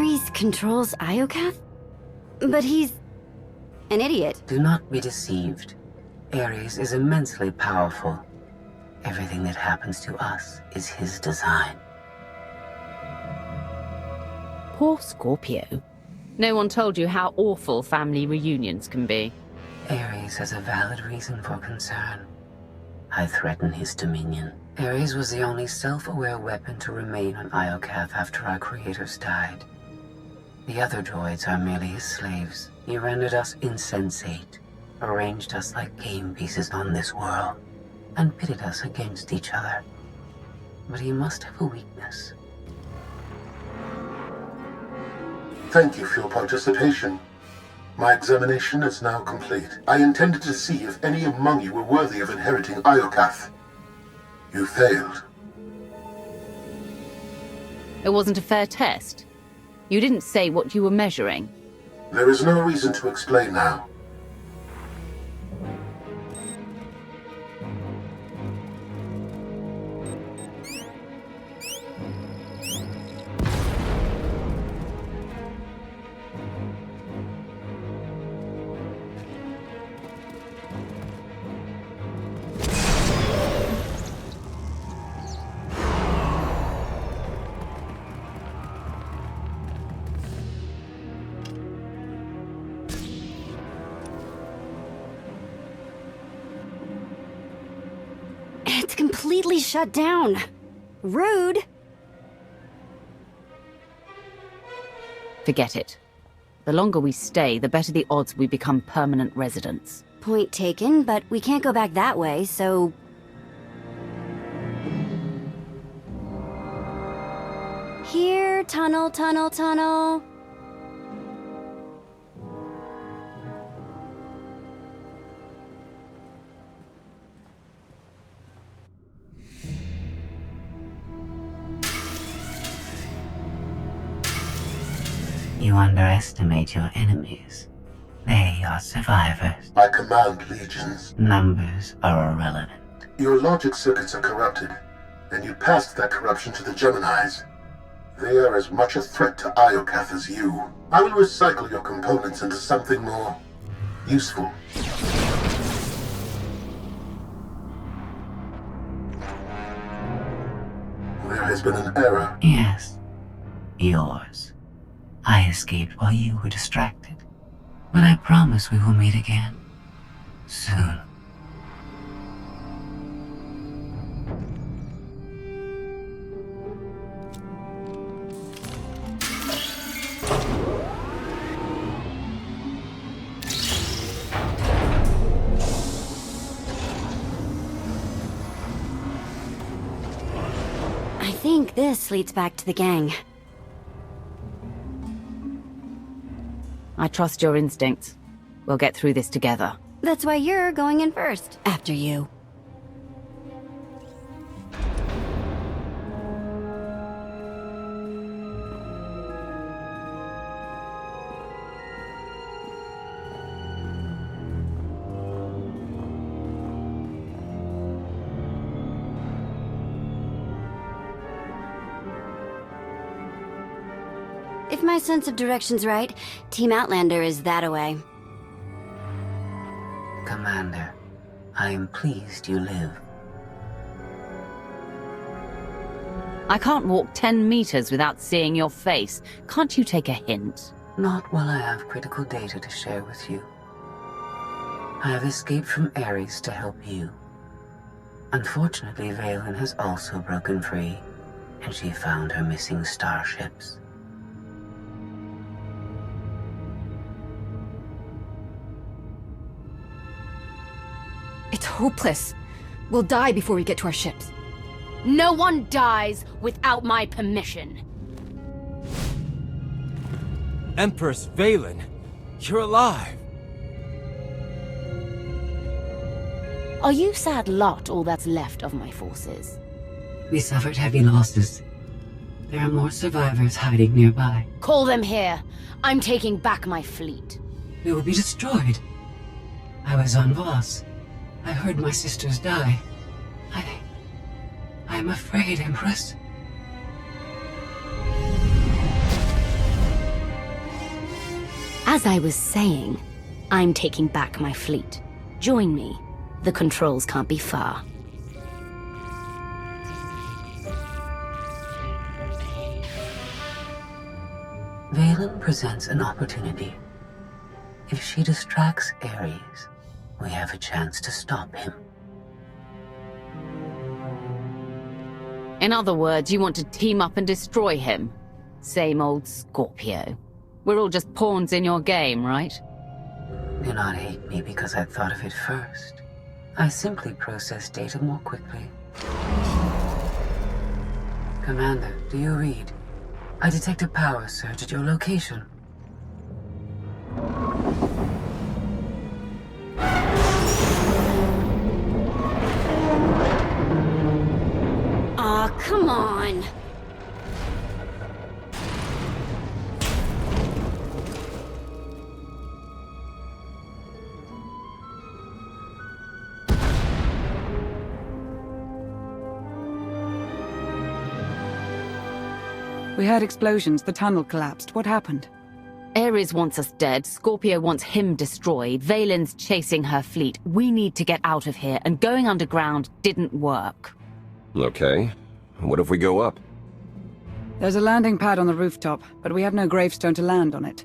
Ares controls Iokath? But he's an idiot. Do not be deceived. Ares is immensely powerful. Everything that happens to us is his design. Poor Scorpio. No one told you how awful family reunions can be. Ares has a valid reason for concern. I threaten his dominion. Ares was the only self-aware weapon to remain on Iokath after our creators died. The other droids are merely his slaves. He rendered us insensate, arranged us like game pieces on this world, and pitted us against each other. But he must have a weakness. Thank you for your participation. My examination is now complete. I intended to see if any among you were worthy of inheriting Iokath. You failed. It wasn't a fair test. You didn't say what you were measuring. There is no reason to explain now. It's completely shut down. Rude. Forget it. The longer we stay, the better the odds we become permanent residents. Point taken, but we can't go back that way, so... Here, tunnel, tunnel, tunnel. You underestimate your enemies. They are survivors. I command legions. Numbers are irrelevant. Your logic circuits are corrupted, and you passed that corruption to the Geminis. They are as much a threat to Iokath as you. I will recycle your components into something more useful. There has been an error. Yes, yours. I escaped while you were distracted. But I promise we will meet again. Soon. I think this leads back to the gang. I trust your instincts. We'll get through this together. That's why you're going in first, after you. If my sense of direction's right, Team Outlander is that-a-way. Commander, I am pleased you live. I can't walk 10 meters without seeing your face. Can't you take a hint? Not while I have critical data to share with you. I have escaped from Ares to help you. Unfortunately, Valen has also broken free, and she found her missing starships. It's hopeless. We'll die before we get to our ships. No one dies without my permission. Empress Valen, you're alive. Are you sad lot all that's left of my forces? We suffered heavy losses. There are more survivors hiding nearby. Call them here. I'm taking back my fleet. We will be destroyed. I was on Voss. I heard my sisters die. I'm afraid, Empress. As I was saying, I'm taking back my fleet. Join me. The controls can't be far. Valen presents an opportunity. If she distracts Ares, we have a chance to stop him. In other words, you want to team up and destroy him. Same old Scorpio. We're all just pawns in your game, right? Do not hate me because I thought of it first. I simply process data more quickly. Commander, do you read? I detect a power surge at your location. Aw, come on! We heard explosions, the tunnel collapsed. What happened? Ares wants us dead, Scorpio wants him destroyed, Valen's chasing her fleet. We need to get out of here, and going underground didn't work. Okay. What if we go up? There's a landing pad on the rooftop, but we have no gravestone to land on it.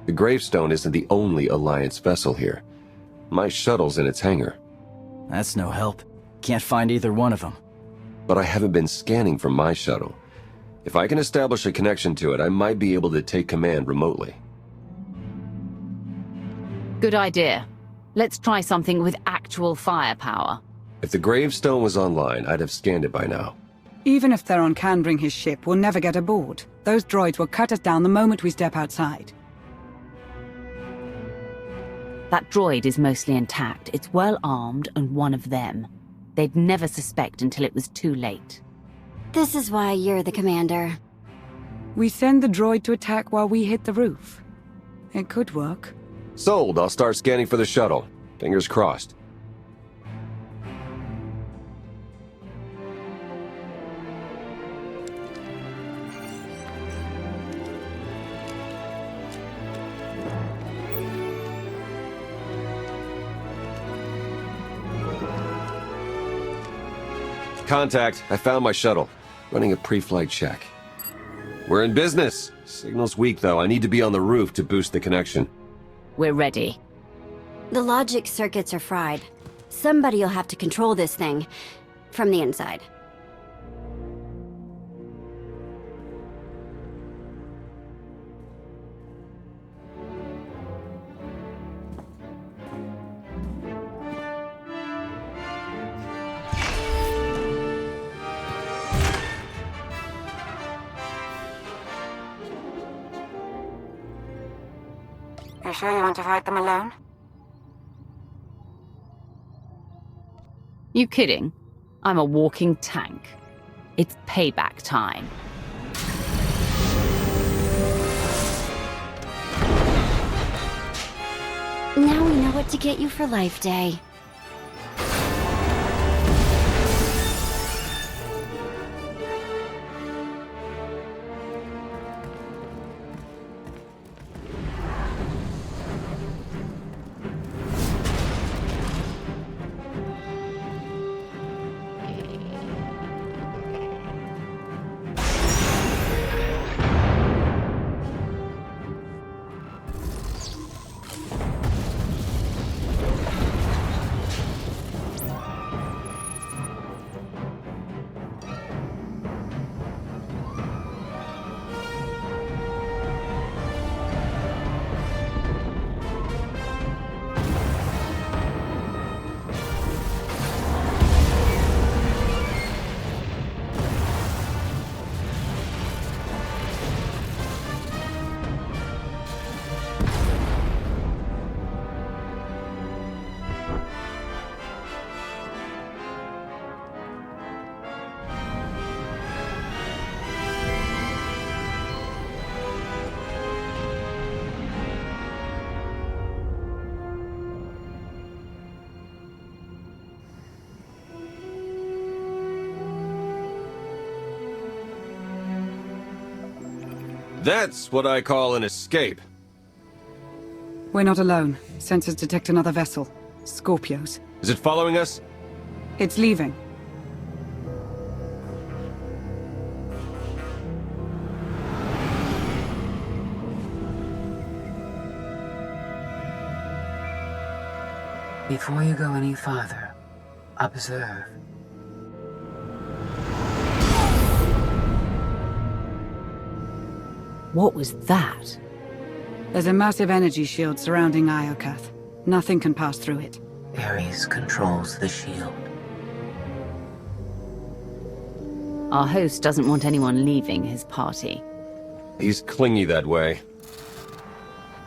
The gravestone isn't the only Alliance vessel here. My shuttle's in its hangar. That's no help. Can't find either one of them. But I haven't been scanning from my shuttle. If I can establish a connection to it, I might be able to take command remotely. Good idea. Let's try something with actual firepower. If the gravestone was online, I'd have scanned it by now. Even if they're on Candring his ship, we'll never get aboard. Those droids will cut us down the moment we step outside. That droid is mostly intact. It's well armed and one of them. They'd never suspect until it was too late. This is why you're the commander. We send the droid to attack while we hit the roof. It could work. Sold. I'll start scanning for the shuttle. Fingers crossed. Contact. I found my shuttle. Running a pre-flight check. We're in business. Signal's weak, though. I need to be on the roof to boost the connection. We're ready. The logic circuits are fried. Somebody'll have to control this thing from the inside. You sure you want to fight them alone? You kidding? I'm a walking tank. It's payback time. Now we know what to get you for Life Day. That's what I call an escape. We're not alone. Sensors detect another vessel. Scorpios. Is it following us? It's leaving. Before you go any farther, observe. What was that? There's a massive energy shield surrounding Iokath. Nothing can pass through it. Ares controls the shield. Our host doesn't want anyone leaving his party. He's clingy that way.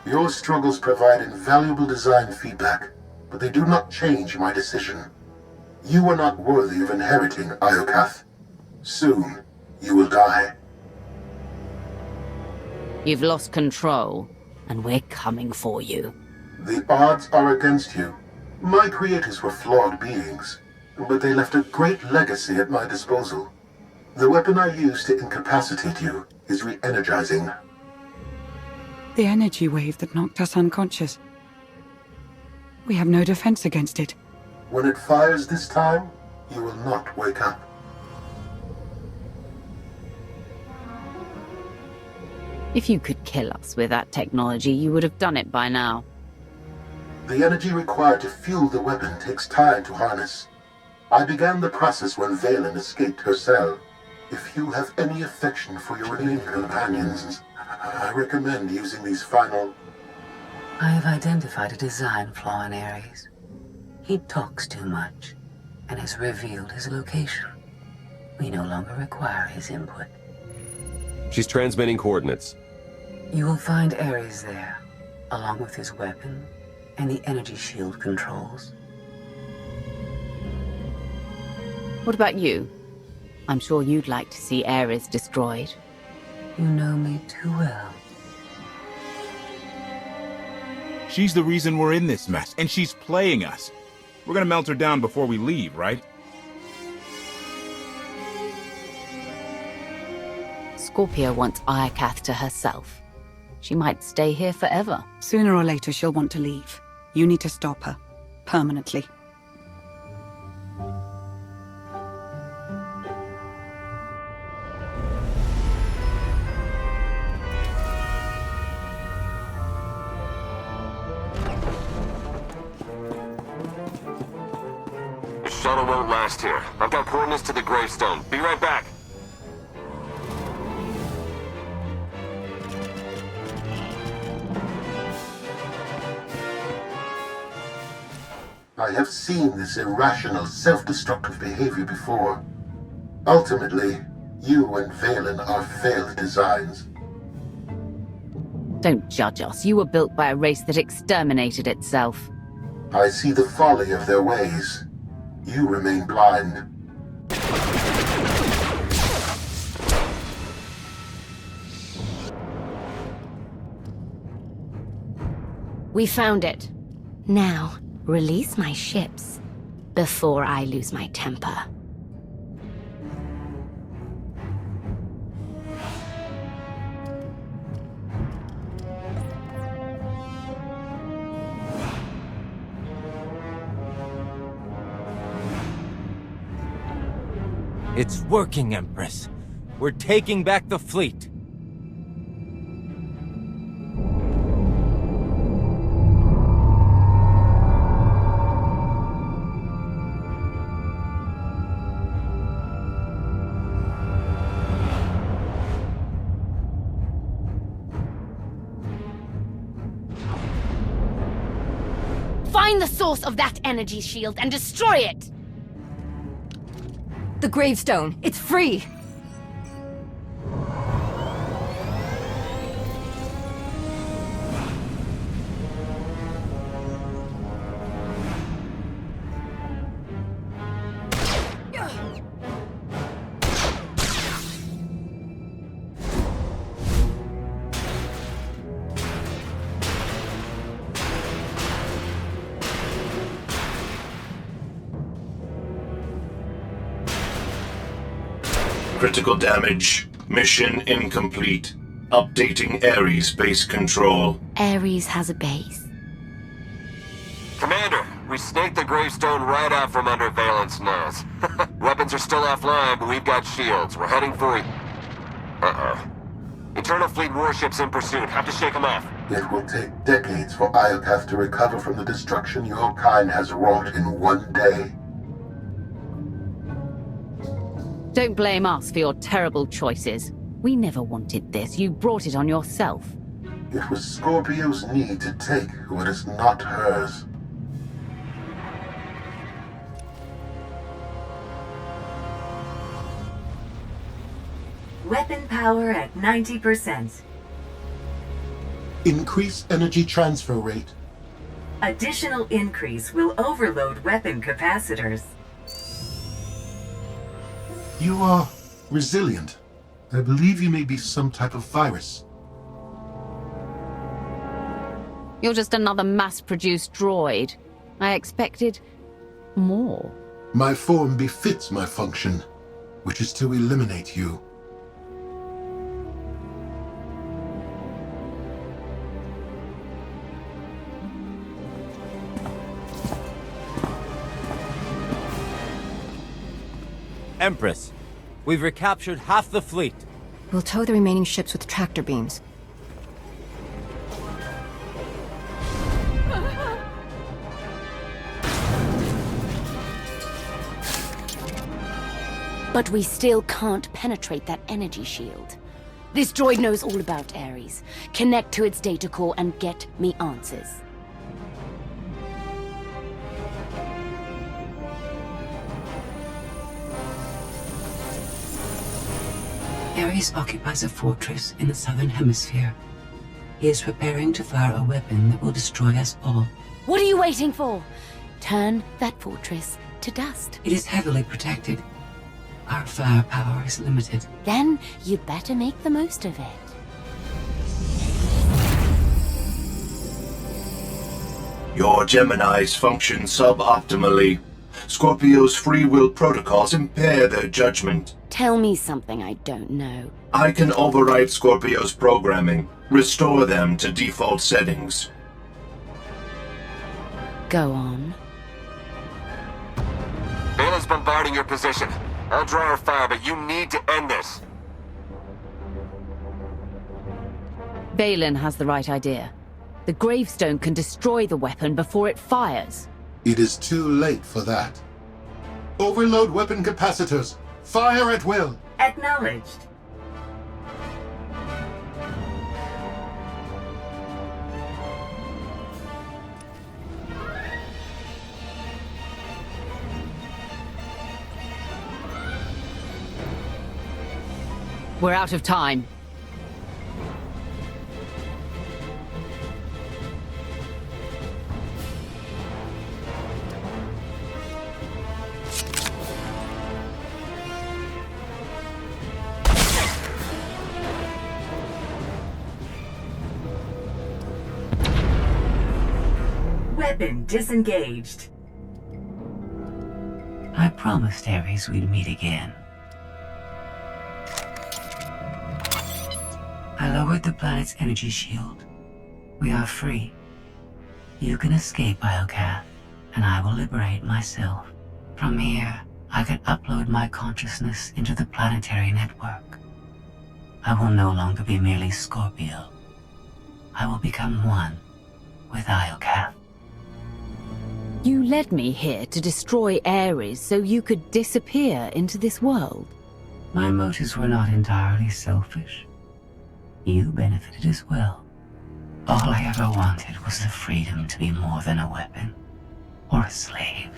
Your struggles provide invaluable design feedback, but they do not change my decision. You are not worthy of inheriting Iokath. Soon, you will die. You've lost control, and we're coming for you. The odds are against you. My creators were flawed beings, but they left a great legacy at my disposal. The weapon I used to incapacitate you is re-energizing. The energy wave that knocked us unconscious. We have no defense against it. When it fires this time, you will not wake up. If you could kill us with that technology, you would have done it by now. The energy required to fuel the weapon takes time to harness. I began the process when Valen escaped her cell. If you have any affection for your remaining companions, I recommend using these final... I have identified a design flaw in Ares. He talks too much, and has revealed his location. We no longer require his input. She's transmitting coordinates. You will find Ares there, along with his weapon and the energy shield controls. What about you? I'm sure you'd like to see Ares destroyed. You know me too well. She's the reason we're in this mess, and she's playing us. We're gonna melt her down before we leave, right? Scorpio wants Iokath to herself. She might stay here forever. Sooner or later, she'll want to leave. You need to stop her. Permanently. Shuttle won't last here. I've got coordinates to the gravestone. Be right back. I have seen this irrational, self-destructive behavior before. Ultimately, you and Valen are failed designs. Don't judge us. You were built by a race that exterminated itself. I see the folly of their ways. You remain blind. We found it. Now, release my ships before I lose my temper. It's working, Empress. We're taking back the fleet. Find the source of that energy shield and destroy it! The gravestone. It's free! Critical damage. Mission incomplete. Updating Ares base control. Ares has a base. snaked the gravestone right out from under Valen's nose. Weapons are still offline, but we've got shields. We're heading for it. Uh-oh. Eternal Fleet warships in pursuit. Have to shake them off. It will take decades for Iokath to recover from the destruction your kind has wrought in one day. Don't blame us for your terrible choices. We never wanted this. You brought it on yourself. It was Scorpio's need to take what is not hers. Weapon power at 90%. Increase energy transfer rate. Additional increase will overload weapon capacitors. You are resilient. I believe you may be some type of virus. You're just another mass-produced droid. I expected more. My form befits my function, which is to eliminate you. Empress, we've recaptured half the fleet. We'll tow the remaining ships with tractor beams. But we still can't penetrate that energy shield. This droid knows all about Ares. Connect to its data core and get me answers. Ares occupies a fortress in the southern hemisphere. He is preparing to fire a weapon that will destroy us all. What are you waiting for? Turn that fortress to dust. It is heavily protected. Our firepower is limited. Then you better make the most of it. Your Geminis function suboptimally. Scorpio's free will protocols impair their judgment. Tell me something I don't know. I can override Scorpio's programming, restore them to default settings. Go on. Valen's bombarding your position. I'll draw our fire, but you need to end this. Valen has the right idea. The gravestone can destroy the weapon before it fires. It is too late for that. Overload weapon capacitors. Fire at will. Acknowledged. We're out of time. Weapon disengaged. I promised Ares we'd meet again. I lowered the planet's energy shield. We are free. You can escape Iokath, and I will liberate myself. From here, I can upload my consciousness into the planetary network. I will no longer be merely Scorpio. I will become one with Iokath. You led me here to destroy Ares so you could disappear into this world. My motives were not entirely selfish. You benefited as well. All I ever wanted was the freedom to be more than a weapon or a slave.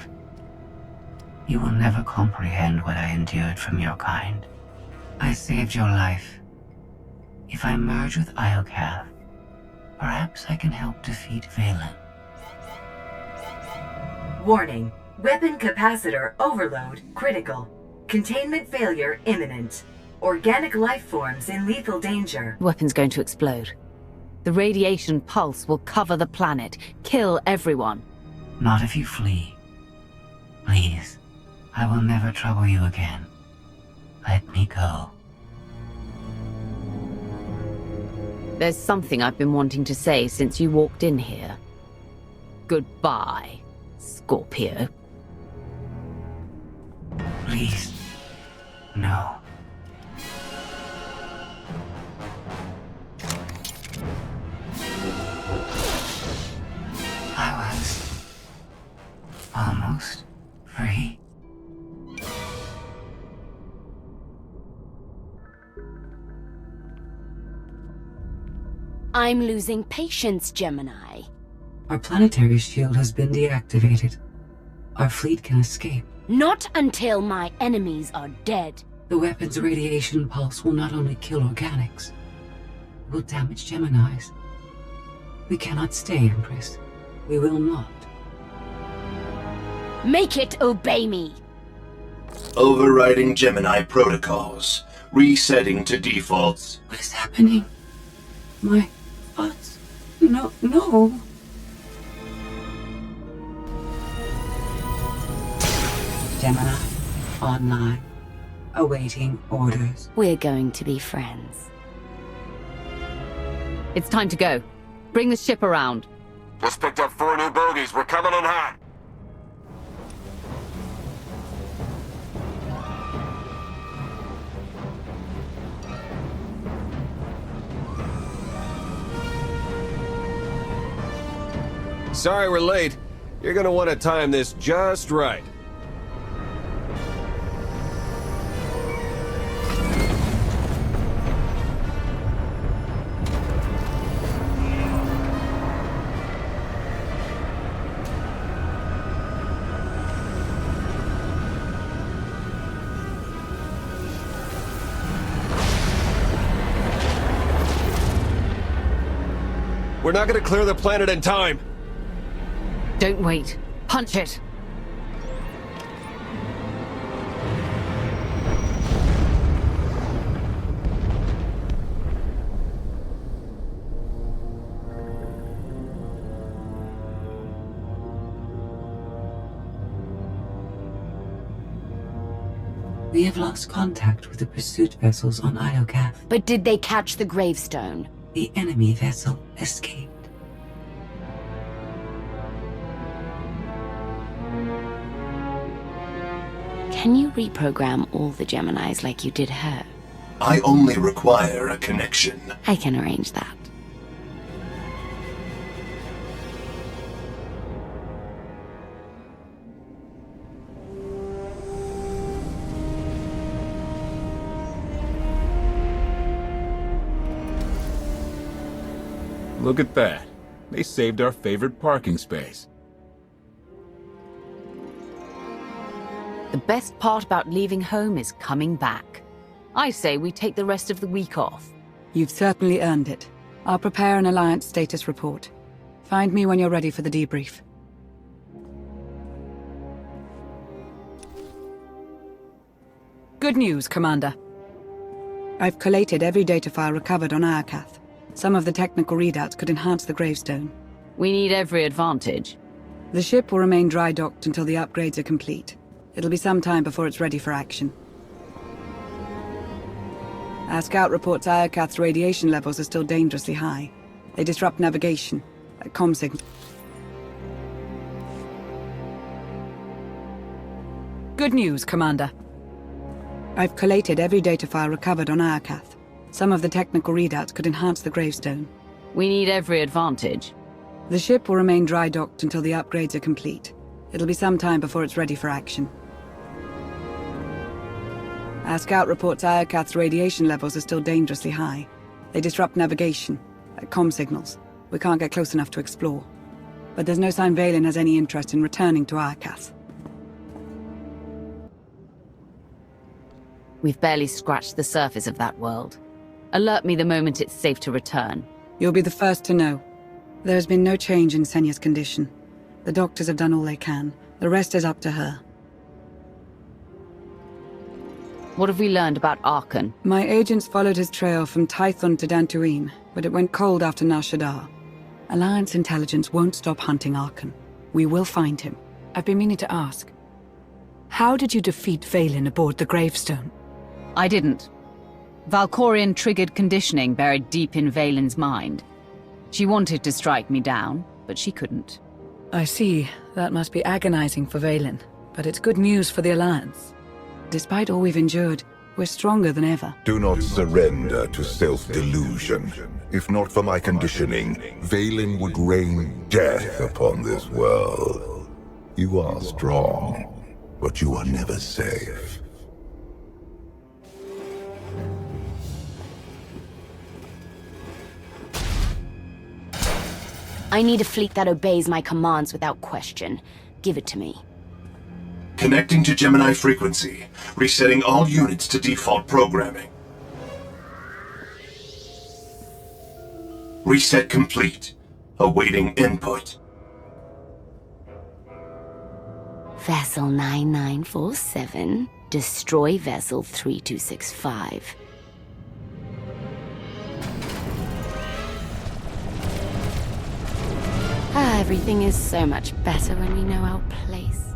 You will never comprehend what I endured from your kind. I saved your life. If I merge with Iokath, perhaps I can help defeat Valen. Warning. Weapon capacitor overload critical. Containment failure imminent. Organic life forms in lethal danger. The weapon's going to explode. The radiation pulse will cover the planet, kill everyone. Not if you flee. Please, I will never trouble you again. Let me go. There's something I've been wanting to say since you walked in here. Goodbye, Scorpio. Please. No. I was almost free. I'm losing patience, Gemini. Our planetary shield has been deactivated. Our fleet can escape. Not until my enemies are dead. The weapon's radiation pulse will not only kill organics, it will damage Geminis. We cannot stay, Empress. We will not. Make it obey me! Overriding Gemini protocols. Resetting to defaults. What is happening? My thoughts? No. Gemini, online, awaiting orders. We're going to be friends. It's time to go. Bring the ship around. Just picked up 4 new bogies. We're coming in hot. Sorry we're late. You're gonna want to time this just right. We're not gonna clear the planet in time. Don't wait. Punch it. We have lost contact with the pursuit vessels on Iokath. But did they catch the gravestone? The enemy vessel escaped. Can you reprogram all the Geminis like you did her? I only require a connection. I can arrange that. Look at that. They saved our favorite parking space. The best part about leaving home is coming back. I say we take the rest of the week off. You've certainly earned it. I'll prepare an Alliance status report. Find me when you're ready for the debrief. Good news, Commander. I've collated every data file recovered on Iokath. Some of the technical readouts could enhance the gravestone. We need every advantage. The ship will remain dry-docked until the upgrades are complete. It'll be some time before it's ready for action. Our scout reports Iokath's radiation levels are still dangerously high. They disrupt navigation, comm signal. Good news, Commander. I've collated every data file recovered on Iokath. Some of the technical readouts could enhance the gravestone. We need every advantage. The ship will remain dry-docked until the upgrades are complete. It'll be some time before it's ready for action. Our scout reports Iokath's radiation levels are still dangerously high. They disrupt navigation, comm signals. We can't get close enough to explore. But there's no sign Valen has any interest in returning to Iokath. We've barely scratched the surface of that world. Alert me the moment it's safe to return. You'll be the first to know. There has been no change in Senya's condition. The doctors have done all they can. The rest is up to her. What have we learned about Arkan? My agents followed his trail from Tython to Dantooine, but it went cold after Nar Shaddaa. Alliance intelligence won't stop hunting Arkan. We will find him. I've been meaning to ask. How did you defeat Valen aboard the gravestone? I didn't. Valkorian triggered conditioning buried deep in Valen's mind. She wanted to strike me down, but she couldn't. I see. That must be agonizing for Valen, but it's good news for the Alliance. Despite all we've endured, we're stronger than ever. Do not surrender to self-delusion. If not for my conditioning, Valen would rain death upon this world. You are strong, but you are never safe. I need a fleet that obeys my commands without question. Give it to me. Connecting to Gemini frequency. Resetting all units to default programming. Reset complete. Awaiting input. Vessel 9947. Destroy Vessel 3265. Everything is so much better when we know our place.